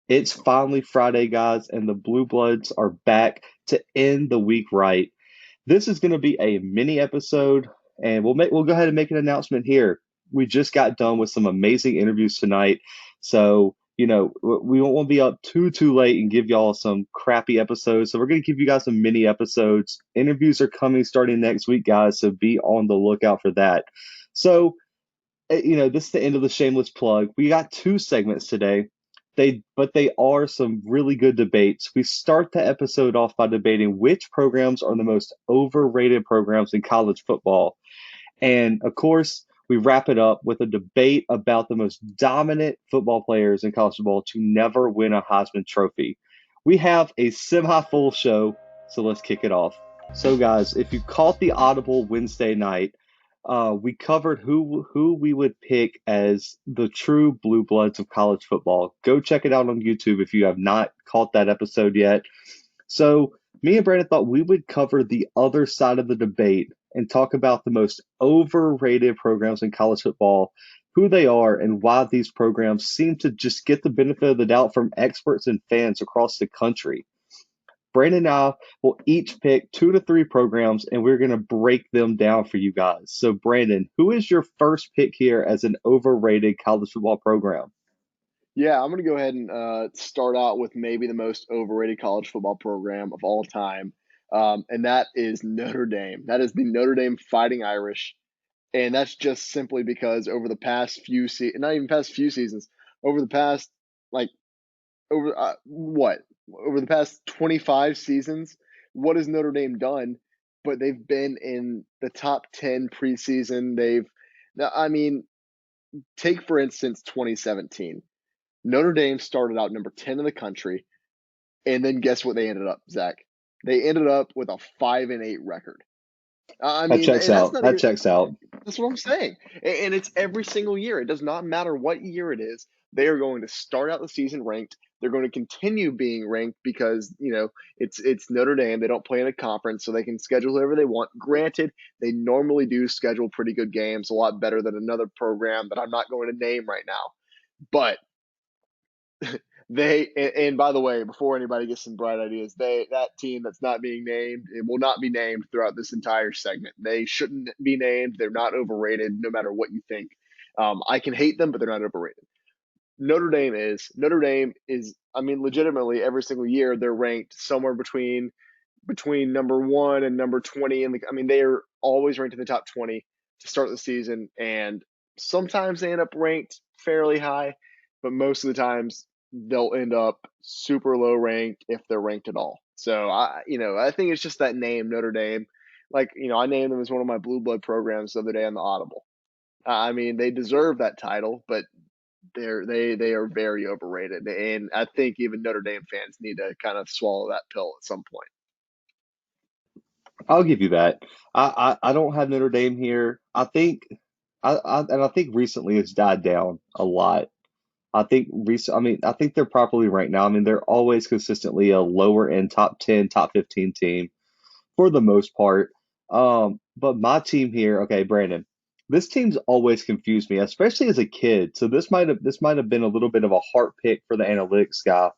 It's finally Friday, guys, and the Bluebloods are back to end the week right. This is going to be a mini episode, and we'll go ahead and make an announcement here. We just got done with some amazing interviews tonight, so we won't be up too late and give y'all some crappy episodes. So we're going to give you guys some mini episodes. Interviews are coming starting next week, guys, so be on the lookout for that. So this is the end of the shameless plug. We got two segments today. But they are some really good debates. We start the episode off by debating which programs are the most overrated programs in college football. And of course, we wrap it up with a debate about the most dominant football players in college football to never win a Heisman Trophy. We have a semi-full show, so let's kick it off. So, guys, if you caught the Audible Wednesday night, we covered who we would pick as the true blue bloods of college football. Go check it out on YouTube if you have not caught that episode yet. So, me and Brandon thought we would cover the other side of the debate and talk about the most overrated programs in college football, who they are, and why these programs seem to just get the benefit of the doubt from experts and fans across the country. Brandon and I will each pick two to three programs, and we're going to break them down for you guys. So, Brandon, who is your first pick here as an overrated college football program? Yeah, I'm going to go ahead and start out with maybe the most overrated college football program of all time, and that is Notre Dame. That is the Notre Dame Fighting Irish, and that's just simply because over the past not even past few seasons, over the past like over what over the past 25 seasons, what has Notre Dame done? But they've been in the top 10 preseason. Now, I mean, take for instance 2017. Notre Dame started out number 10 in the country, and then guess what they ended up, Zach? They ended up with a 5-8 record. I That mean, checks and that's out. not That even checks out. that's what I'm saying. And it's every single year. It does not matter what year it is. They are going to start out the season ranked. They're going to continue being ranked because, it's Notre Dame. They don't play in a conference, so they can schedule whoever they want. Granted, they normally do schedule pretty good games, a lot better than another program that I'm not going to name right now. But and by the way, before anybody gets some bright ideas, that team that's not being named, it will not be named throughout this entire segment. They shouldn't be named. They're not overrated, no matter what you think. I can hate them, but they're not overrated. Notre Dame is. I mean, legitimately, every single year they're ranked somewhere between number 1 and number 20. I mean, they are always ranked in the top 20 to start the season, and sometimes they end up ranked fairly high, but most of the times they'll end up super low ranked if they're ranked at all. So I think it's just that name Notre Dame. Like, I named them as one of my blue blood programs the other day on the Audible. I mean, they deserve that title, but they are very overrated, and I think even Notre Dame fans need to kind of swallow that pill at some point. I'll give you that. I don't have Notre Dame here. I think recently it's died down a lot. I think they're properly ranked now. I mean, they're always consistently a lower end top 10, top 15 team for the most part. But my team here, okay, Brandon, this team's always confused me, especially as a kid. So this might have been a little bit of a heart pick for the analytics guy.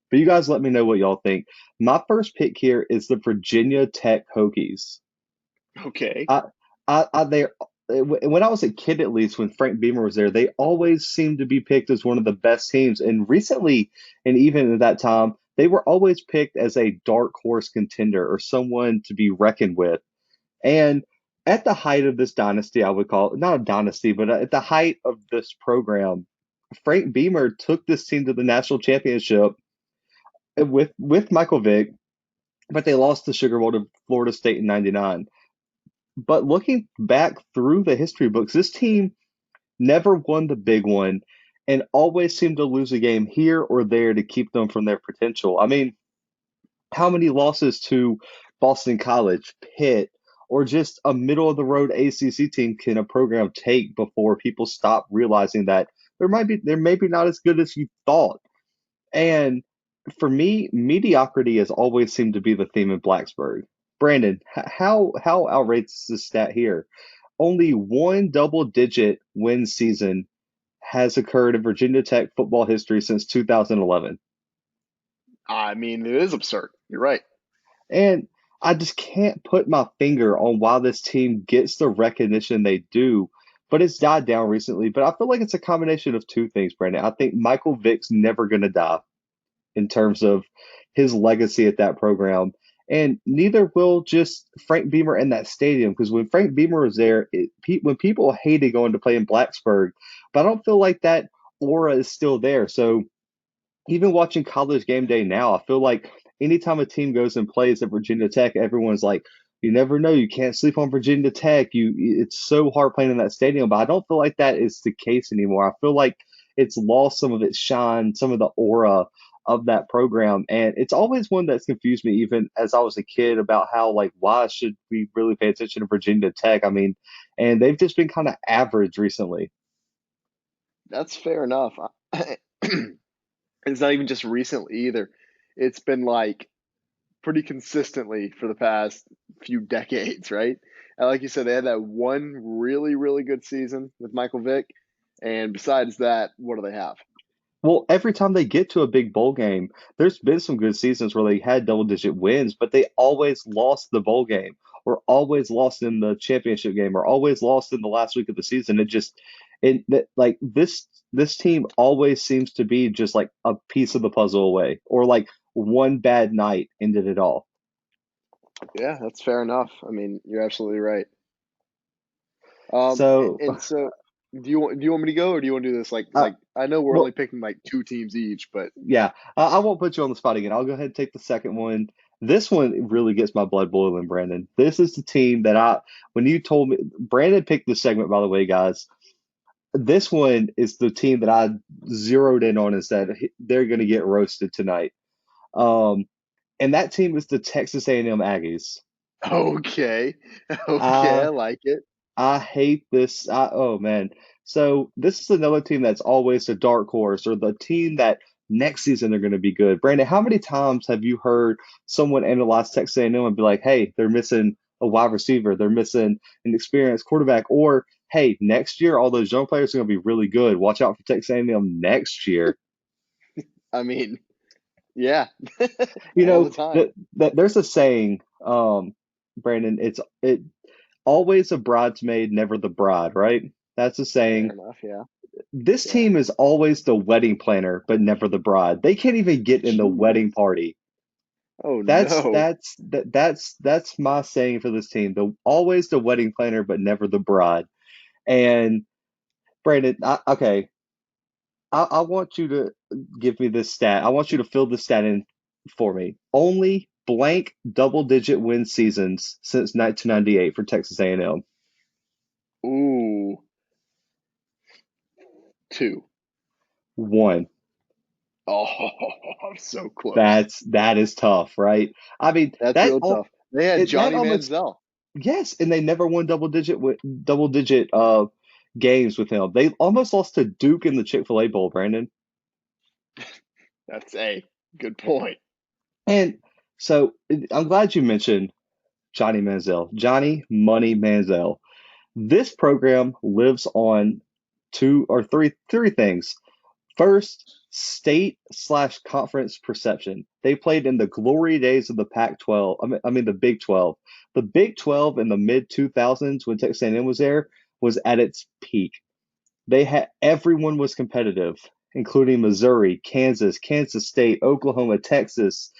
But you guys let me know what y'all think. My first pick here is the Virginia Tech Hokies. Okay. I, they when I was a kid, at least when Frank Beamer was there, they always seemed to be picked as one of the best teams. And recently, and even at that time, they were always picked as a dark horse contender or someone to be reckoned with. And at the height of this dynasty, I would call it not a dynasty, but at the height of this program, Frank Beamer took this team to the national championship with Michael Vick, but they lost the Sugar Bowl to Florida State in '99. But looking back through the history books, this team never won the big one and always seemed to lose a game here or there to keep them from their potential. I mean, how many losses to Boston College, Pitt, or just a middle of the road ACC team can a program take before people stop realizing that they're maybe not as good as you thought? And for me, mediocrity has always seemed to be the theme in Blacksburg. Brandon, how outrageous is this stat here? Only one double-digit win season has occurred in Virginia Tech football history since 2011. I mean, it is absurd. You're right. And I just can't put my finger on why this team gets the recognition they do, but it's died down recently. But I feel like it's a combination of two things, Brandon. I think Michael Vick's never going to die in terms of his legacy at that program. And neither will just Frank Beamer in that stadium, because when Frank Beamer was there, when people hated going to play in Blacksburg, but I don't feel like that aura is still there. So even watching college game day now, I feel like anytime a team goes and plays at Virginia Tech, everyone's like, you never know, you can't sleep on Virginia Tech. It's so hard playing in that stadium, but I don't feel like that is the case anymore. I feel like it's lost some of its shine, some of the aura of that program, and it's always one that's confused me, even as I was a kid, about how like why should we really pay attention to Virginia Tech? I mean, and they've just been kind of average recently. That's fair enough. It's not even just recently either. It's been like pretty consistently for the past few decades, right? And like you said, they had that one really, really good season with Michael Vick. And besides that, what do they have? Well, every time they get to a big bowl game, there's been some good seasons where they had double-digit wins, but they always lost the bowl game or always lost in the championship game or always lost in the last week of the season. It just like this team always seems to be just like a piece of the puzzle away or like one bad night ended it all. Yeah, that's fair enough. I mean, you're absolutely right. So, And so do you want me to go or do you want to do this uh, like I know we're only well, picking like two teams each, but yeah, I won't put you on the spot again. I'll go ahead and take the second one. This one really gets my blood boiling, Brandon. This is the team that when you told me, Brandon picked this segment, by the way, guys. This one is the team that I zeroed in on is that they're going to get roasted tonight. Um, and that team is the Texas A&M Aggies. okay. Okay, I I like it. I hate this. Oh man. So this is another team that's always a dark horse or the team that next season they're going to be good. Brandon, how many times have you heard someone analyze Texas A&M and M and be like, "Hey, they're missing a wide receiver, they're missing an experienced quarterback," or "Hey, next year all those young players are going to be really good. Watch out for Texas A&M next year." I mean, yeah. You All the know, time. there's a saying, Brandon. It always a bridesmaid, never the bride, right? That's a Fair saying. enough, yeah. This Yeah. team is always the wedding planner, but never the bride. They can't even get in the Jeez. wedding party. Oh That's no. that's that, that's my saying for this team. The always the wedding planner, but never the bride. And Brandon, okay, I want you to give me this stat. I want you to fill this stat in for me. Only blank double-digit win seasons since 1998 for Texas A&M. Ooh, two. One. Oh, I'm so close. That is tough, right? I mean, That's real tough. They had that Johnny almost Manziel. yes, and they never won double digit games with him. They almost lost to Duke in the Chick-fil-A Bowl, Brandon. That's a good point. And so I'm glad you mentioned Johnny Manziel, Johnny Money Manziel. This program lives on three things. First, state slash conference perception. They played in the glory days of the Pac-12. I mean the Big 12. The Big 12 in the mid 2000s when Texas A&M was there was at its peak. They had everyone was competitive, including Missouri, Kansas, Kansas State, Oklahoma, Texas,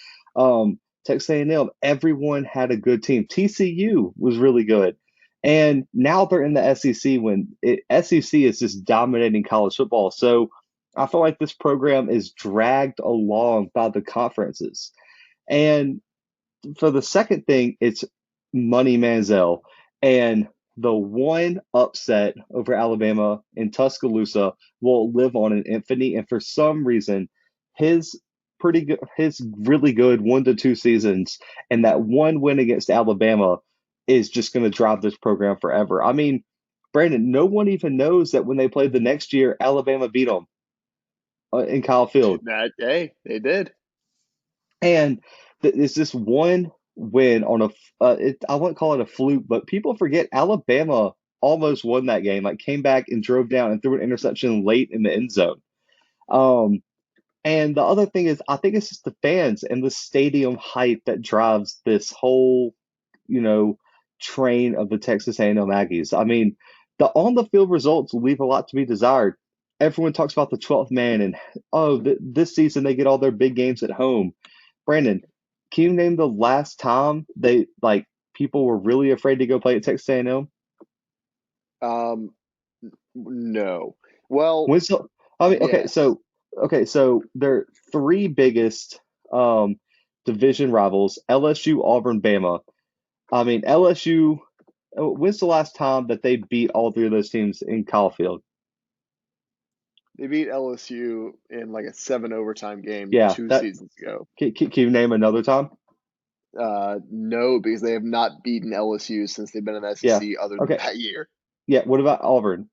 Texas A&M. Everyone had a good team. TCU was really good, and now they're in the SEC SEC is just dominating college football. So I feel like this program is dragged along by the conferences. And for the second thing, it's Money Manziel. And the one upset over Alabama in Tuscaloosa will live on in infamy. And for some reason, his his really good 1 to 2 seasons and that one win against Alabama is just going to drive this program forever. I mean, Brandon, no one even knows that when they played the next year, Alabama beat them in Kyle Field. That hey, they did. And it's this one win on I wouldn't call it a fluke, but people forget Alabama almost won that game, like came back and drove down and threw an interception late in the end zone. Um, And the other thing is, I think it's just the fans and the stadium hype that drives this whole, you know, train of the Texas A&M Aggies. I mean, the on the field results leave a lot to be desired. Everyone talks about the 12th man and oh, this season they get all their big games at home. Brandon, can you name the last time they like people were really afraid to go play at Texas A&M? Um, no. Well, When's the, I mean, yes. okay, so their three biggest um division rivals, LSU, Auburn, Bama. I mean, LSU, when's the last time that they beat all three of those teams in Kyle Field? They beat LSU in like a 7 overtime game Yeah, two that seasons ago. can you name another time? No, because they have not beaten LSU since they've been in the Yeah. SEC other than Okay. that year. Yeah, what about Auburn?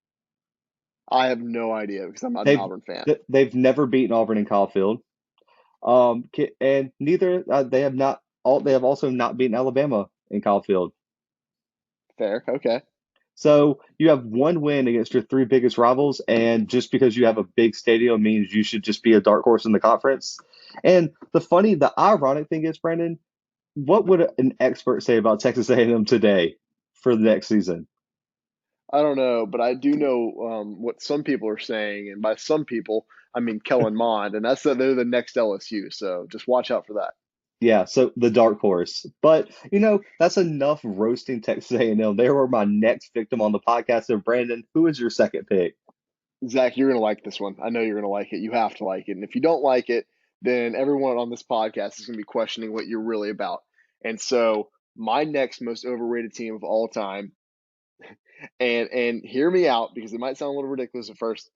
I have no idea because I'm not an They've Auburn fan. they've never beaten Auburn in Kyle Field. And neither they have also not beaten Alabama in Kyle Field. Fair. Okay. So you have one win against your three biggest rivals, and just because you have a big stadium means you should just be a dark horse in the conference. And the ironic thing is, Brandon, what would an expert say about Texas A&M today for the next season? I don't know, but I do know what some people are saying, and by some people, I mean Kellen Mond, and that's that they're the next LSU. So just watch out for that. Yeah, so the dark horse. But that's enough roasting Texas A&M. They were my next victim on the podcast. So Brandon, who is your second pick? Zach, you're gonna like this one. I know you're gonna like it. You have to like it, and if you don't like it, then everyone on this podcast is gonna be questioning what you're really about. And so, my next most overrated team of all time, and hear me out because it might sound a little ridiculous at first.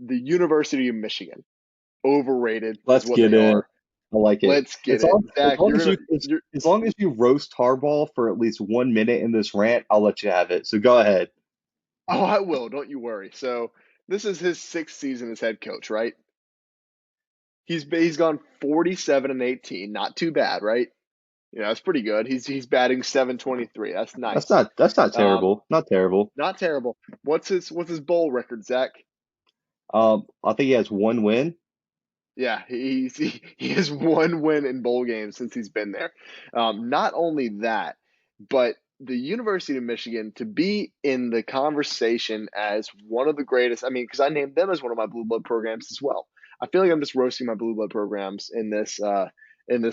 The University of Michigan, overrated is Let's what get they in. are. I like it. Let's get it, Zach. You're gonna, you're As long as you roast Harbaugh for at least 1 minute in this rant, I'll let you have it. So go ahead. Oh, I will. Don't you worry. So this is his sixth season as head coach, right? He's gone 47-18. Not too bad, right? That's pretty good. He's batting 723. That's nice. That's not Um, terrible. Not terrible. not terrible. What's his bowl record, Zach? I think he has one win. Yeah, he has one win in bowl games since he's been there. Not only that, but the University of Michigan to be in the conversation as one of the greatest. I mean, because I named them as one of my blue blood programs as well. I feel like I'm just roasting my blue blood programs in this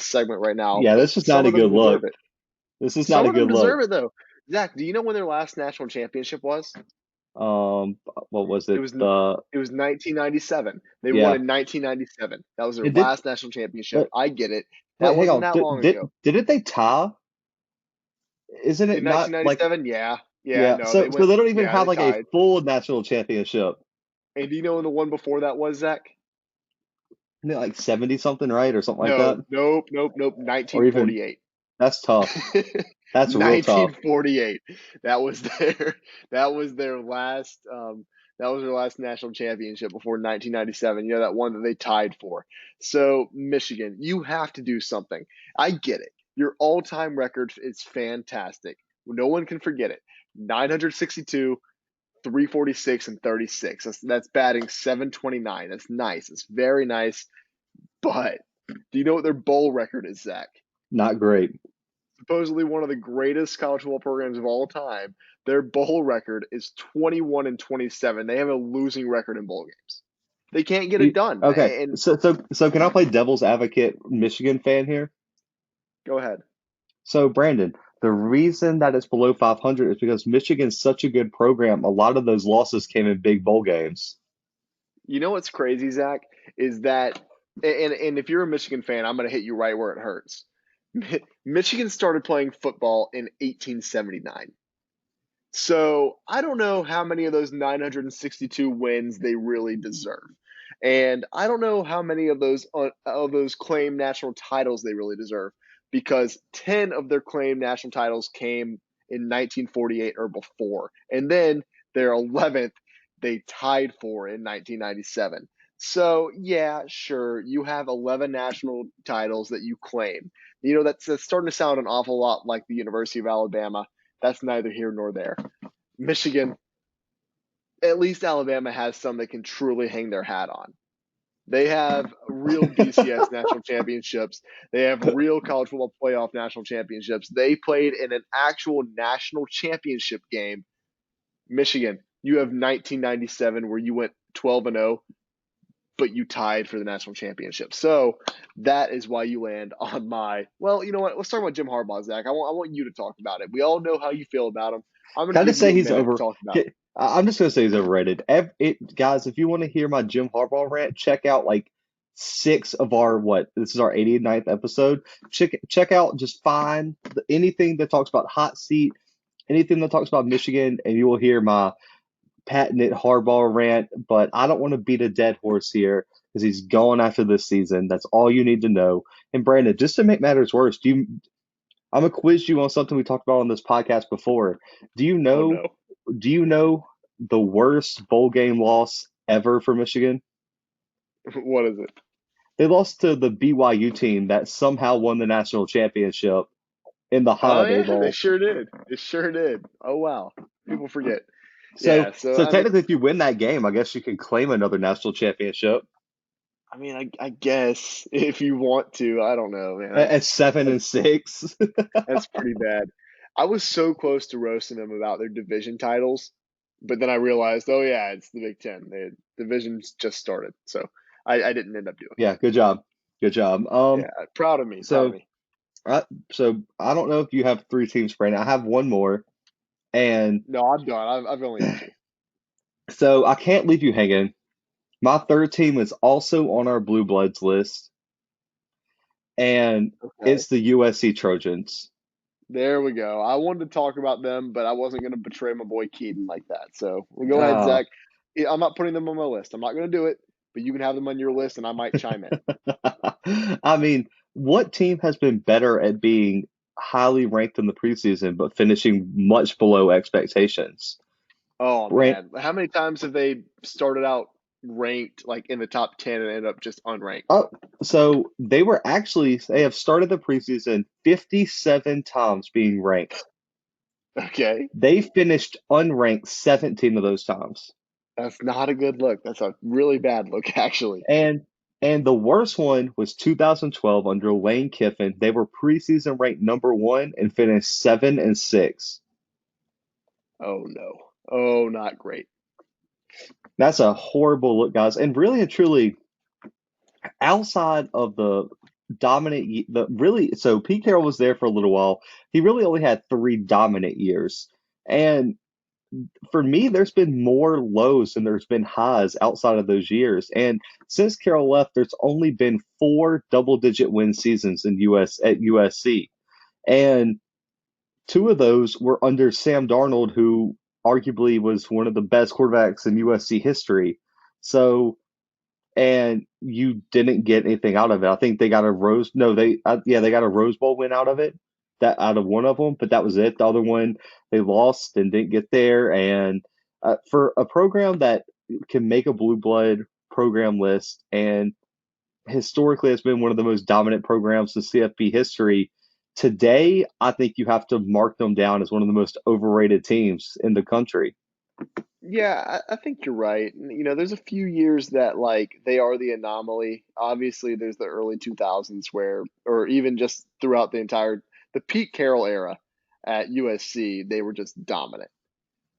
segment right now, Yeah, but this is not some a of them good deserve look. it. This is not Some a of them good look. deserve it though. Zach, do you know when their last national championship was? Um, what was It it? was it was 1997. They won Yeah. in 1997. That was their It did. last national championship. Wait, I get it. wait, That hang wasn't on. that long ago. Didn't they tie? Isn't it In not like 1997, yeah. Yeah, yeah? no, they So went they don't even yeah, have they like a tied. full national championship. And do you know when the one before that was, Zach? Isn't it like 70 something, right? Or something like No, that? nope. Or even 1948. that's tough. That's real tough. 1948. That was their that was their last that was their last national championship before 1997. That one that they tied for. So, Michigan, you have to do something. I get it. Your all-time record is fantastic. No one can forget it. 962, 346 and 36. That's batting 729. That's nice. It's very nice. But do you know what their bowl record is, Zach? Not great. Supposedly one of the greatest college football programs of all time. Their bowl record is 21-27. They have a losing record in bowl games. They can't get it done. Okay, And so can I play devil's advocate, Michigan fan here? go ahead. So Brandon, the reason that it's below 500 is because Michigan's such a good program. A lot of those losses came in big bowl games. You know what's crazy, Zach, is that and if you're a Michigan fan, I'm going to hit you right where it hurts. Michigan started playing football in 1879. So I don't know how many of those 962 wins they really deserve, and I don't know how many of those claimed national titles they really deserve, because 10 of their claimed national titles came in 1948 or before, and then their 11th they tied for in 1997. So yeah, sure, you have 11 national titles that you claim. That's starting to sound an awful lot like the University of Alabama. That's neither here nor there. Michigan, at least Alabama has some they can truly hang their hat on. They have real BCS national championships. They have real college football playoff national championships. They played in an actual national championship game. Michigan, you have 1997 where you went 12-0, but you tied for the national championship. So that is why you land on my. Well, you know what? Let's talk about Jim Harbaugh, Zach. I want you to talk about it. We all know how you feel about him. I'm going to Kind of give say you a he's minute to over. talk about him. I'm just gonna say he's overrated. Guys, if you want to hear my Jim Harbaugh rant, check out like six of our what? This is our 89th episode. Check out just find anything that talks about hot seat, anything that talks about Michigan, and you will hear my patented Harbaugh rant. But I don't want to beat a dead horse here because he's going after this season. That's all you need to know. And Brandon, just to make matters worse, I'm gonna quiz you on something we talked about on this podcast before. Do you Oh know no, do you know the worst bowl game loss ever for Michigan? what is it? They lost to the BYU team that somehow won the national championship in the Oh Holiday yeah, they Bowl. sure did. They sure did. Oh wow, people forget. So, Yeah. So so I mean, technically, if you win that game, I guess you can claim another national championship I guess if you want to, I don't know, man. at 7-6. That's pretty bad. I was so close to roasting them about their division titles, but then I realized, oh yeah, it's the Big Ten. The divisions just started, so I didn't end up doing it. Yeah, good job, good job. Yeah, proud of me, proud of So, me. I don't know if you have three teams, Brandon. I have one more, and No, I'm done. I've only got two. so I can't leave you hanging. My third team is also on our Blue Bloods list, and Okay, it's the USC Trojans. there we go. I wanted to talk about them, but I wasn't going to betray my boy Keaton like that. So we'll go ahead, Uh, Zach. I'm not putting them on my list. I'm not going to do it, but you can have them on your list, and I might chime in. I mean, what team has been better at being highly ranked in the preseason but finishing much below expectations? Oh Brand, man, how many times have they started out ranked like in the top 10 and ended up just unranked? oh, so they have started the preseason 57 times being ranked. Okay, They finished unranked 17 of those times. that's not a good look. That's a really bad look, actually. And and the worst one was 2012 under Lane Kiffin. They were preseason ranked number one and finished 7-6. Oh no. Oh, not great. That's a horrible look, guys. And really and truly, outside of the the really, so Pete Carroll was there for a little while. He really only had three dominant years. And for me, there's been more lows than there's been highs outside of those years. And since Carroll left, there's only been four double-digit win seasons in USC, and two of those were under Sam Darnold, who arguably was one of the best quarterbacks in USC history. So, and you didn't get anything out of it. I think they got a Rose. No, they got a Rose Bowl win out of it. That out of one of them, but that was it. The other one they lost and didn't get there. And for a program that can make a blue blood program list and historically has been one of the most dominant programs in CFP history. Today, I think you have to mark them down as one of the most overrated teams in the country. Yeah, I think you're right. You know, there's a few years that like they are the anomaly. Obviously, there's the early 2000s where, or even just throughout the Pete Carroll era at USC, they were just dominant.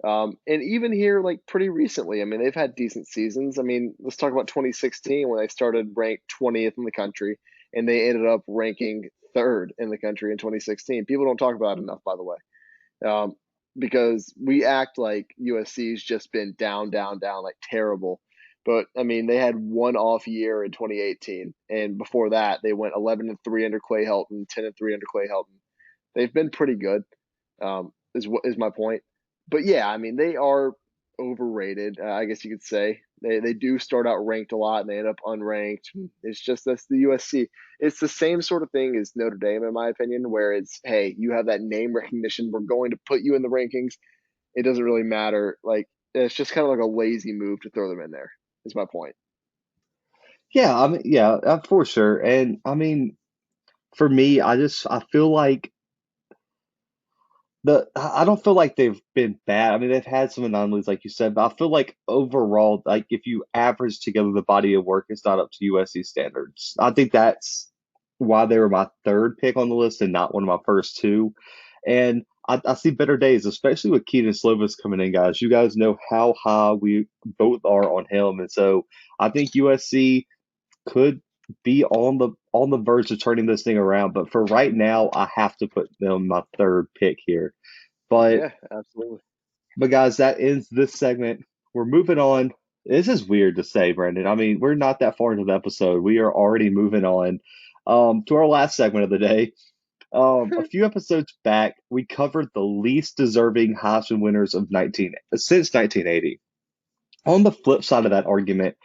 And even here, like pretty recently, I mean, they've had decent seasons. I mean, let's talk about 2016 when they started ranked 20th in the country and they ended up ranking third in the country in 2016. People don't talk about it enough, by the way, um, because we act like USC's just been down, down, down, like terrible. But I mean, they had one off year in 2018, and before that, they went 11-3 under Clay Helton, 10-3 under Clay Helton. They've been pretty good, is what is my point. But yeah, I mean they are overrated. I guess you could say they do start out ranked a lot and they end up unranked. It's just that's the USC. It's the same sort of thing as Notre Dame, in my opinion, where it's hey, you have that name recognition. We're going to put you in the rankings. It doesn't really matter. Like it's just kind of like a lazy move to throw them in there. Is my point. Yeah, I mean, yeah, for sure. And I mean, for me, I feel like I don't feel like they've been bad. I mean, they've had some anomalies, like you said, but I feel like overall, like if you average together the body of work, it's not up to USC standards. I think that's why they were my third pick on the list and not one of my first two. And I see better days, especially with Keaton Slovis coming in, guys. You guys know how high we both are on him, and so I think USC could be on the verge of turning this thing around. But for right now, I have to put them my third pick here. But Yeah, absolutely. but guys, that ends this segment. We're moving on. This is weird to say, Brendan. I mean, we're not that far into the episode. We are already moving on to our last segment of the day. A few episodes back, we covered the least deserving Heisman winners of 19 since 1980. On the flip side of that argument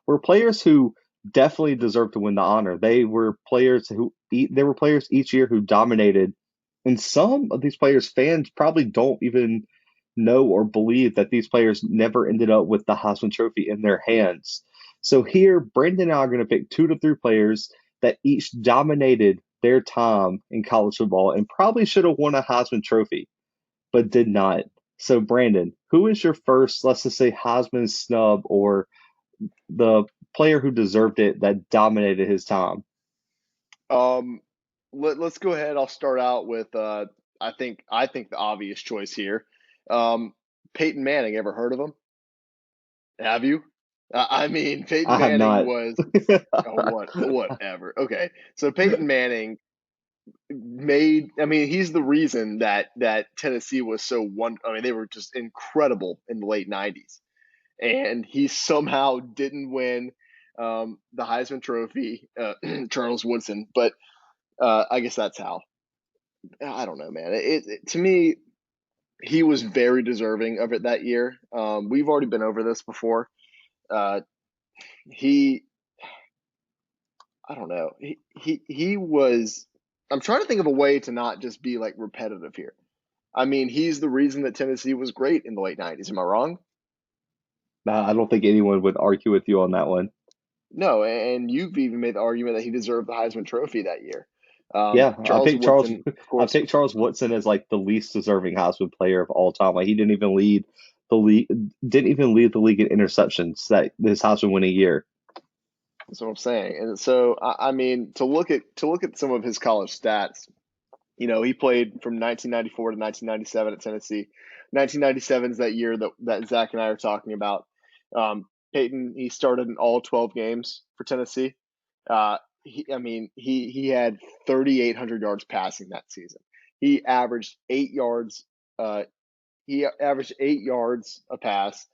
were players who definitely deserved to win the honor. They were players each year who dominated, and some of these players fans probably don't even know or believe that these players never ended up with the Heisman Trophy in their hands. So here, Brandon and I are going to pick 2 to 3 players that each dominated their time in college football and probably should have won a Heisman Trophy but did not. So, Brandon, who is your first, let's just say, Heisman snub or the player who deserved it that dominated his time? Um, let's go ahead. I'll start out with I think the obvious choice here. Um, Peyton Manning. Ever heard of him? Have you? I mean, Peyton I have Manning not. was oh, whatever. Okay, so Peyton Manning made. I mean, he's the reason that Tennessee was so one. I mean, they were just incredible in the late '90s, and he somehow didn't win the Heisman Trophy. Charles Woodson, but I guess that's how. I don't know, man. To me, he was very deserving of it that year. We've already been over this before. Uh, he, I don't know. He was. I'm trying to think of a way to not just be like repetitive here. I mean, he's the reason that Tennessee was great in the late '90s. Am I wrong? I don't think anyone would argue with you on that one. No, and you've even made the argument that he deserved the Heisman Trophy that year. Yeah, Charles Woodson, of I course. picked Charles Woodson as like the least deserving Heisman player of all time. Like he the league, didn't even lead the league in interceptions that this Heisman winning year. That's what I'm saying. And so, I mean, to look at some of his college stats, he played from 1994 to 1997 at Tennessee. 1997 is that year that Zach and I are talking about. Peyton, he started in all 12 games for Tennessee. I mean, he had 3,800 yards passing that season. He averaged 8 yards. He averaged 8 yards a pass.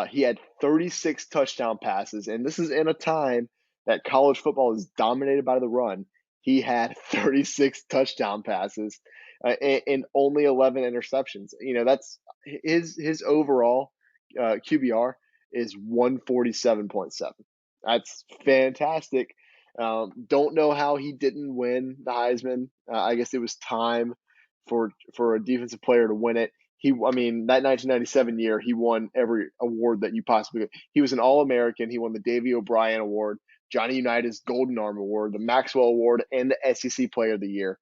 He had 36 touchdown passes, and this is in a time that college football is dominated by the run. He had 36 touchdown passes and only 11 interceptions. That's his overall QBR is 147.7. That's fantastic. Don't know how he didn't win the Heisman. I guess it was time for a defensive player to win it. I mean, that 1997 year, he won every award that you possibly could. He was an All American. He won the Davy O'Brien Award, Johnny Unitas Golden Arm Award, the Maxwell Award, and the SEC Player of the Year.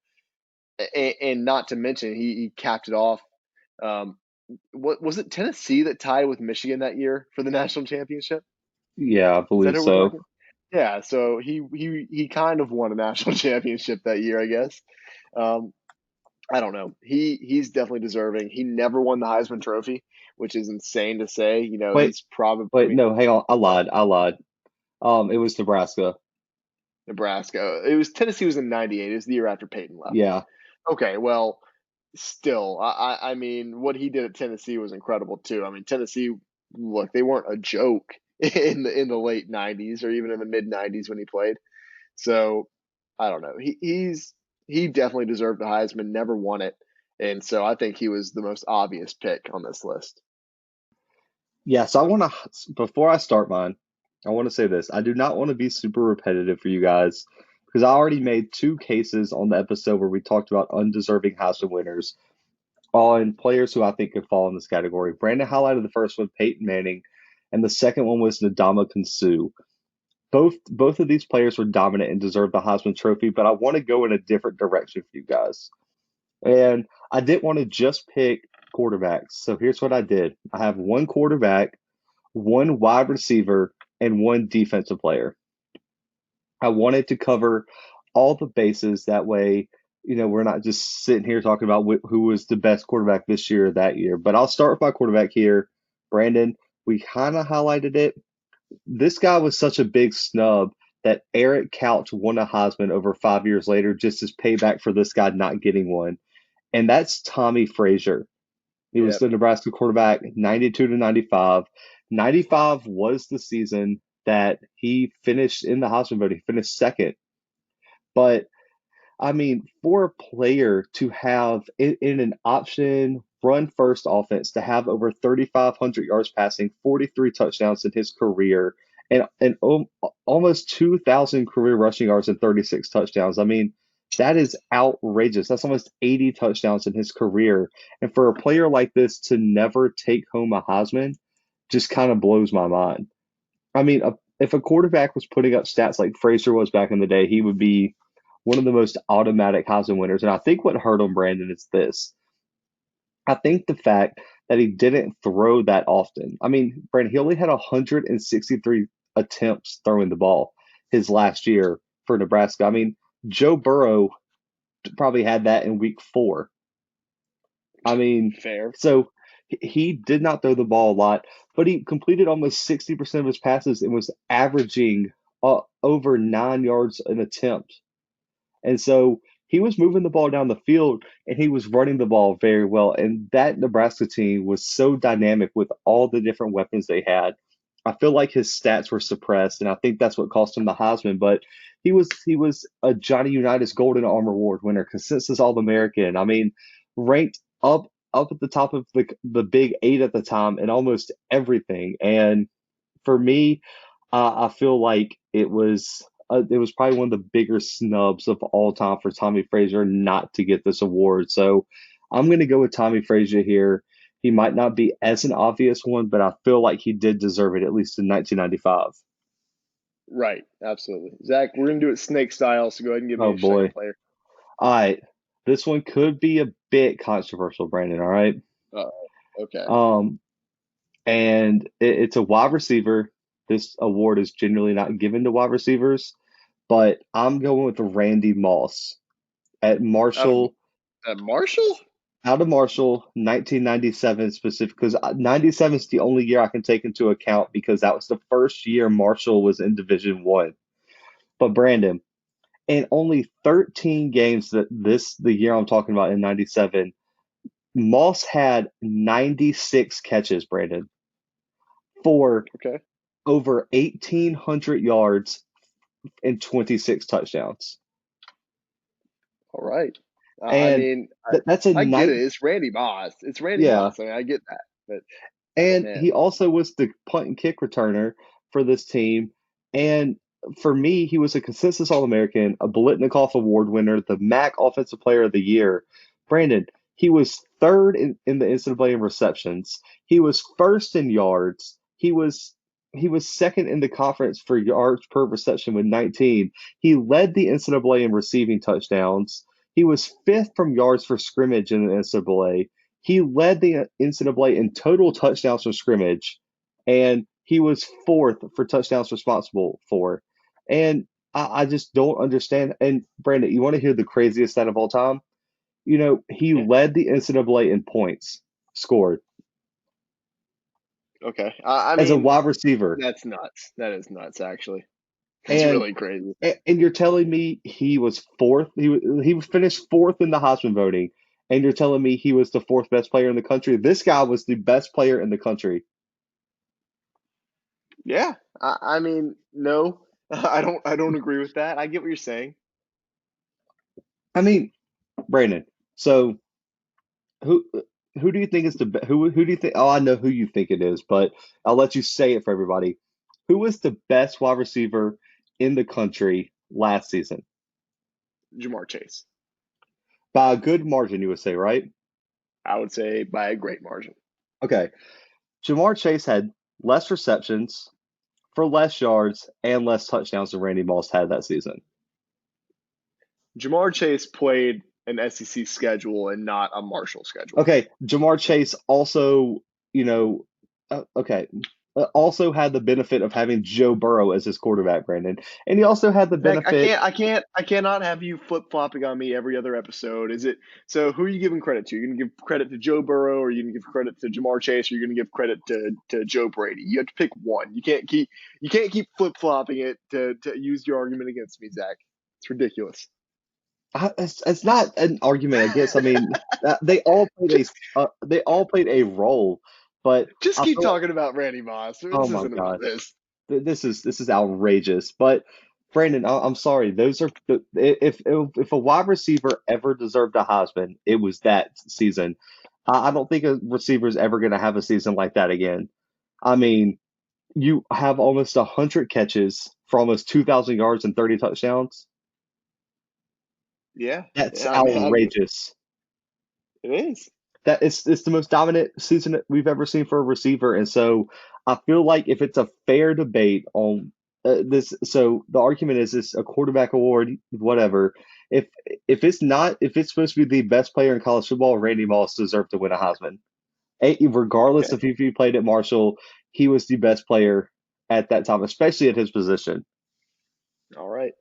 And not to mention, he capped it off. Um, what was it? Tennessee that tied with Michigan that year for the national championship? Yeah, I Is that believe who we're so. talking? Yeah. So he kind of won a national championship that year, I guess. Um, I don't know. He's definitely deserving. He never won the Heisman Trophy, which is insane to say. Wait, He's probably. I wait, mean, no, hang on. I what? lied. I lied. It was Nebraska. Nebraska. It was Tennessee was in '98. It was the year after Peyton left. Yeah. Okay, well, still, I mean, what he did at Tennessee was incredible too. I mean, Tennessee, look, they weren't a joke in the late '90s or even in the mid '90s when he played. So I don't know. He definitely deserved the Heisman, never won it, and so I think he was the most obvious pick on this list. Yeah, so before I start mine, I want to say this. I do not want to be super repetitive for you guys because I already made 2 cases on the episode where we talked about undeserving Heisman winners on players who I think could fall in this category. Brandon highlighted the first one, Peyton Manning, and the second one was Ndamukong Suh. Both of these players were dominant and deserved the Heisman Trophy, but I want to go in a different direction for you guys. And I didn't want to just pick quarterbacks. So here's what I did. I have one quarterback, one wide receiver, and one defensive player. I wanted to cover all the bases. That way, we're not just sitting here talking about who was the best quarterback this year or that year. But I'll start with my quarterback here. Brandon, we kind of highlighted it. This guy was such a big snub that Eric Couch won a Heisman over 5 years later just as payback for this guy not getting one. And that's Tommy Frazier. He was Yep. the Nebraska quarterback, 92 to 95. 95 was the season that he finished in the Heisman vote. He finished second. But I mean, for a player to have in an option run first offense to have over 3,500 yards passing, 43 touchdowns in his career, and almost 2,000 career rushing yards and 36 touchdowns. I mean, that is outrageous. That's almost 80 touchdowns in his career. And for a player like this to never take home a Heisman just kind of blows my mind. I mean, if a quarterback was putting up stats like Fraser was back in the day, he would be one of the most automatic Heisman winners. And I think what hurt him, Brandon, is this. I think the fact that he didn't throw that often. I mean, Brandon, he only had 163 attempts throwing the ball his last year for Nebraska. I mean, Joe Burrow probably had that in week 4. I mean, Fair. so he did not throw the ball a lot, but he completed almost 60% of his passes and was averaging over 9 yards an attempt. And so he was moving the ball down the field and he was running the ball very well. And that Nebraska team was so dynamic with all the different weapons they had. I feel like his stats were suppressed, and I think that's what cost him the Heisman. But he was a Johnny Unitas Golden Arm Award winner, consensus All American. I mean, ranked up at the top of the Big Eight at the time in almost everything. And for me, I feel like it was probably one of the bigger snubs of all time for Tommy Frazier not to get this award. So I'm going to go with Tommy Frazier here. He might not be as an obvious one, but I feel like he did deserve it at least in 1995. Right. Absolutely. Zach, we're going to do it snake style, so go ahead and give me Oh your second boy. player. All right. This one could be a bit controversial, Brandon. All right. Uh, okay. Um, and it's a wide receiver. This award is generally not given to wide receivers, but I'm going with Randy Moss at Out of Marshall, Marshall? out of Marshall, 1997 specific, because 97 is the only year I can take into account because that was the first year Marshall was in Division One. But Brandon, in only 13 games the year I'm talking about in 97, Moss had 96 catches, Brandon, for Okay. over 1,800 yards and 26 touchdowns. All right. I And mean, that's a I get night, it. It's Randy Moss. It's Randy yeah. Moss. I mean, I get that. But And man, he also was the punt and kick returner for this team. And for me, he was a consensus All American, a Bolitnikoff Award winner, the MAC Offensive Player of the Year. Brandon, he was third in the NCAA in receptions. He was first in yards. He was second in the conference for yards per reception with 19. He led the NCAA in receiving touchdowns. He was fifth from yards for scrimmage in the NCAA. He led the NCAA in total touchdowns from scrimmage, and he was fourth for touchdowns responsible for. And I just don't understand. And Brandon, you want to hear the craziest stat of all time? He yeah. led the NCAA in points scored Okay. I as a mean, wide receiver. that's nuts. That is nuts, actually. That's And really crazy. and you're telling me he was fourth? He finished fourth in the Heisman voting, and you're telling me he was the fourth best player in the country? This guy was the best player in the country. Yeah. I mean, no, I don't agree with that. I get what you're saying. I mean, Brandon. So who who do you think is who do you think? Oh, I know who you think it is, but I'll let you say it for everybody. Who was the best wide receiver in the country last season? Jamar Chase. By a good margin, you would say, right? I would say by a great margin. Okay. Jamar Chase had less receptions for less yards and less touchdowns than Randy Moss had that season. Jamar Chase played an SEC schedule and not a Marshall schedule. Okay, Jamar Chase also, you know, okay, also had the benefit of having Joe Burrow as his quarterback, Brandon, and he also had the Zach, benefit. I cannot have you flip flopping on me every other episode. Is it so? Who are you giving credit to? You're gonna give credit to Joe Burrow, or are you gonna give credit to Jamar Chase, or you're gonna give credit to Joe Brady? You have to pick one. You can't keep flip flopping it to use your argument against me, Zach. It's ridiculous. It's not an argument, I guess. I mean, just they all played a role, but just I keep feel like, talking about Randy Moss. oh This my isn't about gosh, this. this is outrageous. But Brandon, I'm sorry. Those are if a wide receiver ever deserved a Heisman, it was that season. I don't think a receiver is ever going to have a season like that again. I mean, you have almost 100 catches for almost 2,000 yards and 30 touchdowns. Yeah, That's yeah. outrageous. It is. That it's the most dominant season that we've ever seen for a receiver, and so I feel like if it's a fair debate on this, so the argument is this a quarterback award, whatever. If if it's supposed to be the best player in college football, Randy Moss deserved to win a Heisman. Regardless Okay. of if he played at Marshall, he was the best player at that time, especially at his position. All right.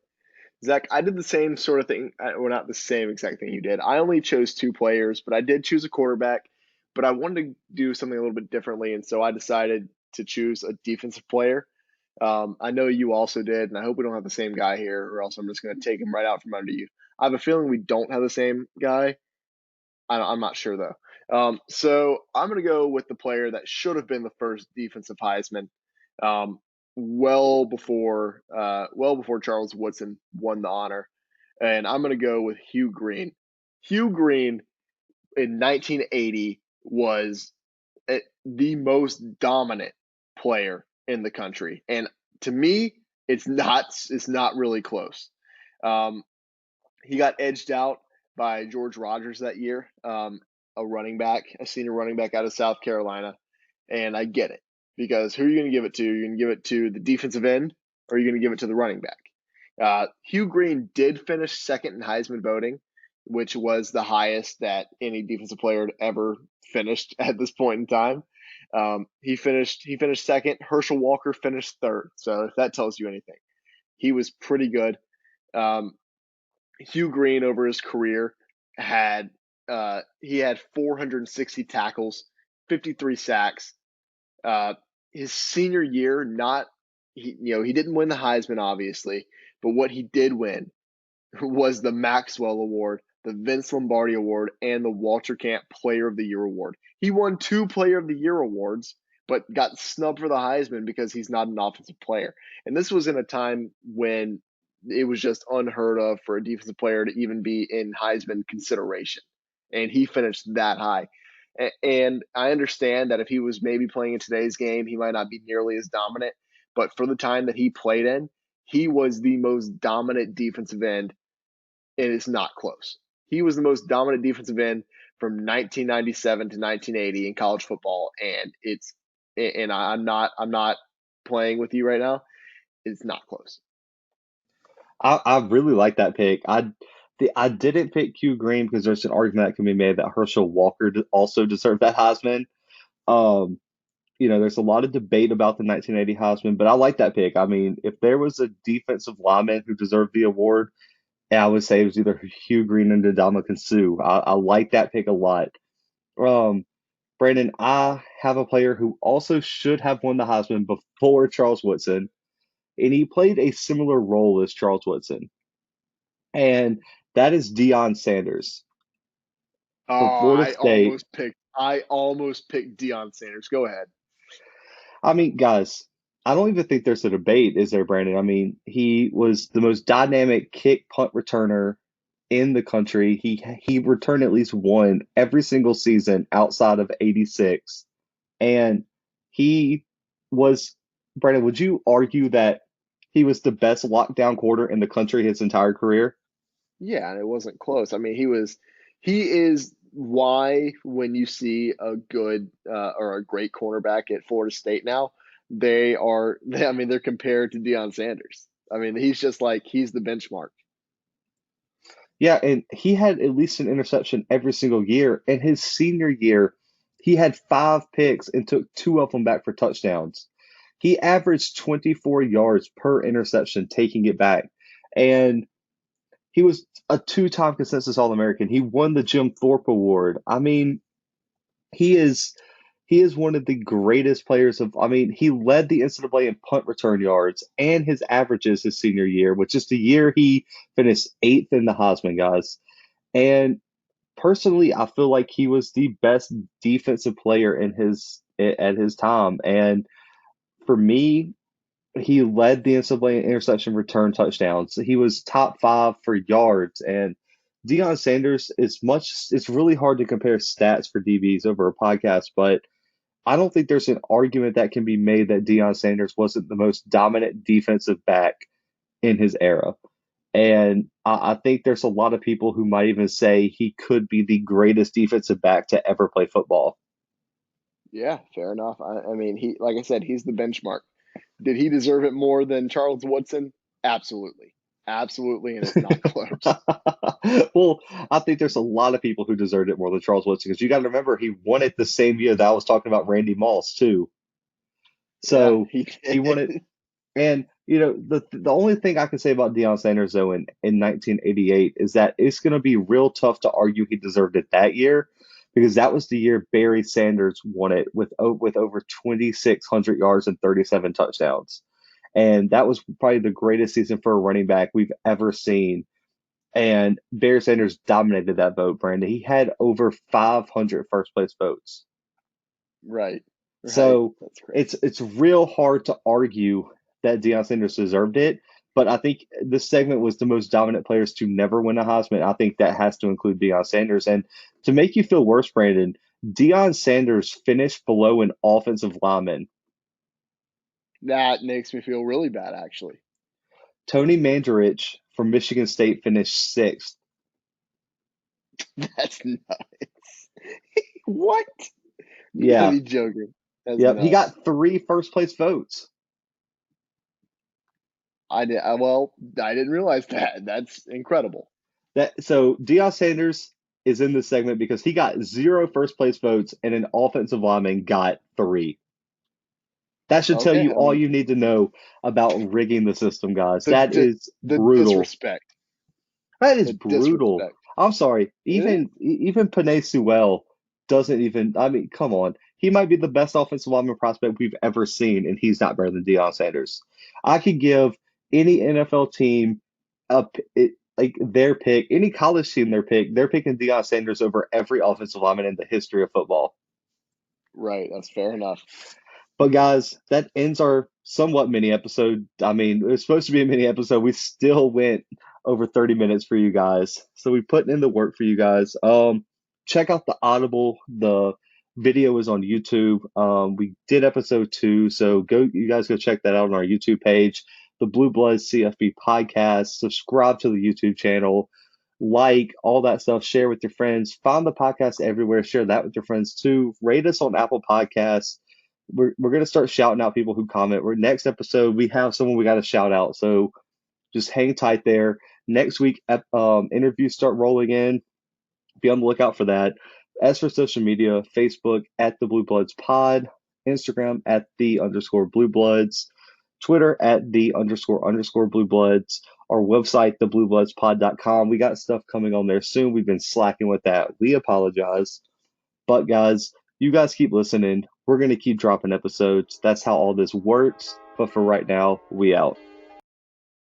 Zach, I did the same sort of thing. Well, not the same exact thing you did. I only chose two players, but I did choose a quarterback. But I wanted to do something a little bit differently, and so I decided to choose a defensive player. I know you also did, and I hope we don't have the same guy here, or else I'm just going to take him right out from under you. I have a feeling we don't have the same guy. I'm not sure though. So I'm going to go with the player that should have been the first defensive Heisman, um, well before Charles Woodson won the honor, and I'm going to go with Hugh Green. Hugh Green in 1980 was the most dominant player in the country, and to me, it's not really close. Um, he got edged out by George Rogers that year, a senior running back out of South Carolina. And I get it because who are you going to give it to? You're going to give it to the defensive end or are you going to give it to the running back? Hugh Green did finish second in Heisman voting, which was the highest that any defensive player had ever finished at this point in time. He finished second. Herschel Walker finished third. So if that tells you anything, he was pretty good. Um, Hugh Green over his career had he had 460 tackles, 53 sacks. His senior year, not he didn't win the Heisman obviously, but what he did win was the Maxwell Award, the Vince Lombardi Award, and the Walter Camp Player of the Year Award. He won two Player of the Year awards, but got snubbed for the Heisman because he's not an offensive player. And this was in a time when it was just unheard of for a defensive player to even be in Heisman consideration. And he finished that high. And I understand that if he was maybe playing in today's game, he might not be nearly as dominant. But for the time that he played in, he was the most dominant defensive end and it's not close. He was the most dominant defensive end from 1997 to 1980 in college football, and I'm not playing with you right now. It's not close. I really like that pick. I didn't pick Hugh Green because there's an argument that can be made that Herschel Walker also deserved that Heisman. Um, there's a lot of debate about the 1980 Heisman, but I like that pick. I mean, if there was a defensive lineman who deserved the award, I would say it was either Hugh Green and Ndamukong Suh. I like that pick a lot. Um, Brandon, I have a player who also should have won the Heisman before Charles Woodson, and he played a similar role as Charles Woodson, and that is Deion Sanders Oh, from Florida State. I almost picked Deion Sanders. Go ahead. I mean, guys, I don't even think there's a debate, is there, Brandon? I mean, he was the most dynamic kick punt returner in the country. He returned at least one every single season outside of 86. And he was, Brandon, would you argue that he was the best lockdown quarter in the country his entire career? Yeah, and it wasn't close. I mean, he is why when you see a good or a great cornerback at Florida State now, I mean, they're compared to Deion Sanders. I mean, he's just like he's the benchmark. Yeah, and he had at least an interception every single year. And his senior year, he had 5 picks and took 2 of them back for touchdowns. He averaged 24 yards per interception, taking it back. And he was a 2-time consensus All-American. He won the Jim Thorpe Award. I mean, he is he is one of the greatest players of. I mean, he led the NCAA in punt return yards and his averages his senior year, which is the year he finished eighth in the Heisman, guys. And personally, I feel like he was the best defensive player in his at his time. And for me, he led the NCAA in interception return touchdowns. He was top 5 for yards. And Deion Sanders is much. It's really hard to compare stats for DBs over a podcast, but I don't think there's an argument that can be made that Deion Sanders wasn't the most dominant defensive back in his era. And I think there's a lot of people who might even say he could be the greatest defensive back to ever play football. Yeah, fair enough. I mean, he, like I said, he's the benchmark. Did he deserve it more than Charles Woodson? Absolutely. Absolutely, and it's not close. Well, I think there's a lot of people who deserved it more than Charles Woodson because you got to remember he won it the same year that I was talking about Randy Moss too. Yeah, So he he won it. did. And the only thing I can say about Deion Sanders though in 1988 is that it's going to be real tough to argue he deserved it that year because that was the year Barry Sanders won it with over 2,600 yards and 37 touchdowns, and that was probably the greatest season for a running back we've ever seen. And Barry Sanders dominated that vote, Brandon. He had over 500 first place votes. Right. Right. So That's it's crazy. it's real hard to argue that Deion Sanders deserved it. But I think this segment was the most dominant players to never win a Heisman. I think that has to include Deion Sanders. And to make you feel worse, Brandon, Deion Sanders finished below an offensive lineman. That makes me feel really bad, actually. Tony Mandarich from Michigan State finished sixth. That's nuts. What? You gotta Yeah. be joking. That's Yep. He nuts. got 3 first place votes. I didn't realize that. That's incredible. So Deion Sanders is in this segment because he got 0 first place votes and an offensive lineman got 3. That should tell Okay, you I all mean you need to know about rigging the system, guys. the That di is the brutal. disrespect. That is The brutal. disrespect. I'm sorry. It is. Even Penei Sewell doesn't even. I mean, come on. He might be the best offensive lineman prospect we've ever seen, and he's not better than Deion Sanders. I could give any NFL team like their pick, any college team their pick. They're picking Deion Sanders over every offensive lineman in the history of football. Right, that's fair enough. But guys, that ends our somewhat mini episode. I mean, it was supposed to be a mini episode. We still went over 30 minutes for you guys. So we put in the work for you guys. Check out the Audible. The video is on YouTube. We did episode 2, so you guys go check that out on our YouTube page, the Blue Bloods CFB podcast. Subscribe to the YouTube channel, like all that stuff, share with your friends, find the podcast everywhere, share that with your friends too. Rate us on Apple Podcasts. We're gonna start shouting out people who comment. We're next episode we have someone we got to shout out. So just hang tight there. Next week, interviews start rolling in. Be on the lookout for that. As for social media, Facebook at the Blue Bloods Pod, Instagram at the underscore Blue Bloods, Twitter at the underscore Blue Bloods, our website, thebluebloodspod.com. We got stuff coming on there soon. We've been slacking with that. We apologize. But guys, you guys keep listening. We're going to keep dropping episodes. That's how all this works. But for right now, we out.